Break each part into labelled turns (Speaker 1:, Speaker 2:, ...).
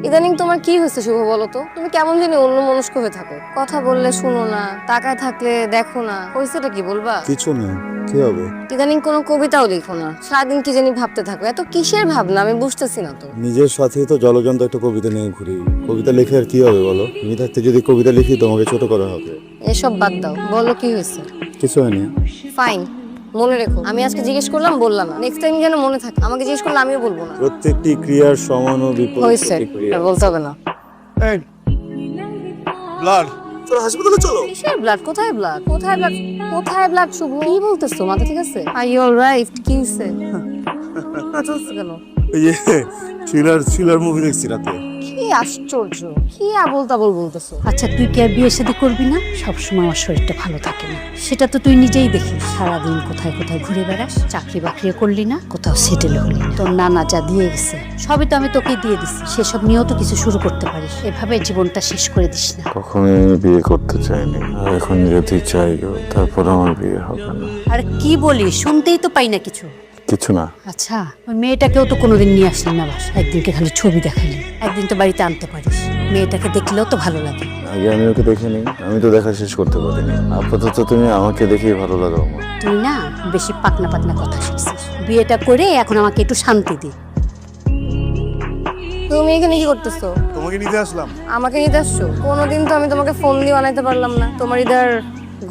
Speaker 1: ইদানিং তোমার কি হয়েছে শুভ বলো তো? তুমি কেমন জানি অন্যমনস্ক হয়ে থাকো, কথা বললে শুনো না, তাকায় থাকলে দেখো না, হয়েছেটা কি বলবা?
Speaker 2: কিছু না, কি হবে?
Speaker 1: ইদানিং কোনো কবিতাও লিখো না, সারাদিন কি জানি ভাবতে থাকো। এত কিসের ভাবনা আমি বুঝতেছি না তো।
Speaker 2: নিজের সাথেই তো জলজন্ত একটা কবিতা নিয়ে ঘুরি। কবিতা লিখে আর কি হবে বলো? তুমি থাকতে যদি কবিতা লিখি তোমাকে ছোট করা হবে।
Speaker 1: এসব বাদ দাও, বলো কি হয়েছে।
Speaker 2: কিছু হয়নি।
Speaker 1: ফাইন, মনে রেখো আমি আজকে জিজ্ঞেস করলাম বললাম না, নেক্সট টাইম যেন মনে থাকে। আমাকে জিজ্ঞেস করলে আমিও বলবো না।
Speaker 2: প্রত্যেকটি ক্রিয়ার সমান ও বিপরীত
Speaker 1: হয়েছে,
Speaker 2: প্রতিক্রিয়া।
Speaker 1: আর বলতে হবে না।
Speaker 2: এই ব্লাড, চলো হাসপাতালে চলো।
Speaker 1: কিসের ব্লাড? কোথায় ব্লাড? কোথায় ব্লাড? কোথায় ব্লাড? শুভ কি বলতেছো? মাথা ঠিক আছে? Are you alright? কি হইছে? চলছে কেন?
Speaker 2: এই যে থ্রিলার মুভি দেখছি রাতে।
Speaker 1: কি আশ্চর্য, কি আবোল তাবোল বলতেছো।
Speaker 3: আচ্ছা তুই কি আর বিয়ে শাদী করবি না? সবসময় আমার শরীরটা ভালো থাকে না, সেটা তো তুই নিজেই দেখিস। সারাদিন কোথায় কোথায় ঘুরে বেড়াস, চাকরি বাকরিও করলি না, কোথাও সেটেল হলি না। তোর নানা যা দিয়ে গেছে সবই তো আমি তোকে দিয়ে দিছি, সেসব নিয়েও তো কিছু শুরু করতে পারিস। এভাবে জীবনটা শেষ করে দিস না।
Speaker 2: কখনোই আমি বিয়ে করতে চাইনি, আর এখন যদি চাইও তারপর আমার বিয়ে হবে না।
Speaker 3: আর কি বলি, শুনতেই তো পাই না কিছু।
Speaker 2: কিছু না।
Speaker 3: আচ্ছা ওই মেয়েটাকেও তো কোনোদিন নিয়ে আসলি না বাস, একদিনকে খালি ছবি দেখালি। একদিন তো বাড়িতে আনতে পারিস, মেয়েটাকে দেখলেও তো ভালো লাগে।
Speaker 2: আগে আমি ওকে দেখিনি, আমি তো দেখা শেষ করতে পারিনি। আপাতত তুমি আমাকে দেখেই ভালো লাগো আমার।
Speaker 3: তুই না বেশি পাতনা পাতনা কথা শিখছিস। বিয়েটা করে এখন আমাকে একটু শান্তি দে।
Speaker 1: তুমি এখানে কি করতেছো?
Speaker 2: তোমাকে নিতে আসলাম।
Speaker 1: আমাকে নিতে আসছো? কোনোদিন তো আমি তোমাকে ফোন দিয়ে বানাইতে পারলাম না। তোমার ইদার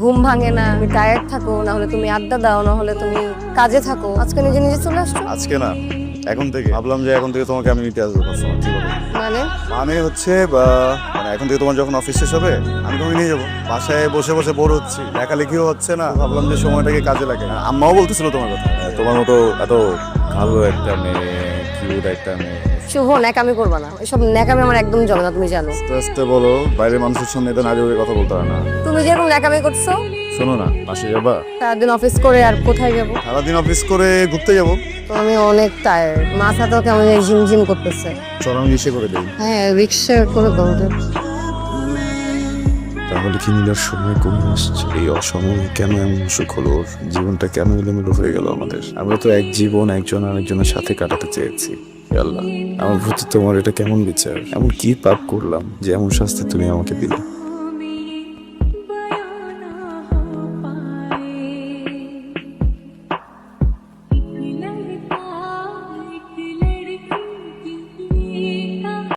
Speaker 1: ঘুম ভাঙে না, তুমি টায়ার্ড থাকো, না হলে তুমি আড্ডা দাও, না হলে তুমি কাজে থাকো। আজকে নিজে নিজে চলে আসছো
Speaker 2: আজকে না, এখন থেকে ভাবলাম যে এখন থেকে তোমাকে আমি নিতে আসবো সবসময়। ঠিক আছে?
Speaker 1: মানে?
Speaker 2: মানে হচ্ছে মানে এখন থেকে তোমার যখন অফিস শেষ হবে আমি তোমাকে নিয়ে যাবো। বাসায় বসে বসে বোর হচ্ছি, লেখালেখিও হচ্ছে না, ভাবলাম যে সময়টাকে কাজে লাগে। আম্মাও বলতেছিল তোমার কথা, তোমার মতো এত ভালো একটা মেয়ে, কিউট একটা মেয়ে।
Speaker 1: শুভ, ন্যাকামি করবা না, এসব ন্যাকামি আমার একদম জমে না, তুমি জানো।
Speaker 2: আস্তে আস্তে বলো, বাইরের মানুষের সামনে এটা নারী হয়ে কথা বলতে হয় না।
Speaker 1: তুমি যেরকম ন্যাকামি করছো।
Speaker 2: শোনো না, বাসে যাবা?
Speaker 1: সারাদিন অফিস করে আর কোথায় যাবো?
Speaker 2: সারাদিন অফিস করে ঘুরতে যাবো।
Speaker 1: তো আমি অনেক টায়ার্ড, মাথাটাও কেমন জানি ঝিমঝিম করতেছে।
Speaker 2: চলো আমি ইসে করে দিই।
Speaker 1: হ্যাঁ, রিক্সা করে দৌড়ে।
Speaker 4: তাহলে কি নীলার সময় কমে আসছে? এই অসময়ে কেন এমন অসুখ হলো ওর? জীবনটা কেন এলোমেলো হয়ে গেল আমাদের? আমরা তো এক জীবন একজন আরেকজনের সাথে কাটাতে চেয়েছি। হে আল্লাহ, আমার প্রতি তোমার এটা কেমন বিচার? এমন কি পাপ করলাম যে এমন শাস্তি তুমি আমাকে দিলে?